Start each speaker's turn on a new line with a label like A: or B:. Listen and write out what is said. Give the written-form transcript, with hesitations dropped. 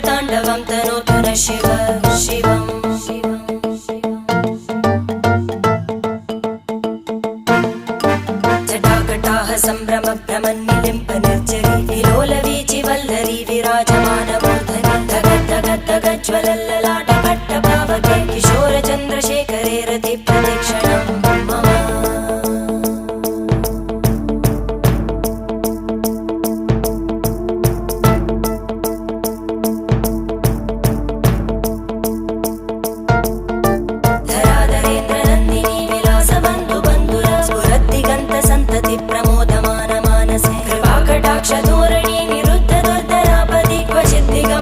A: ताण्डवं तनोतु न शिव शिवम् जटाकटाः सम्भ्रमभ्रमन्निलिम्प निर्जरी विलोलवीचि वल्लरी विराजमानमूर्धनि धगद्धगद्धगज्ज्वलल्लला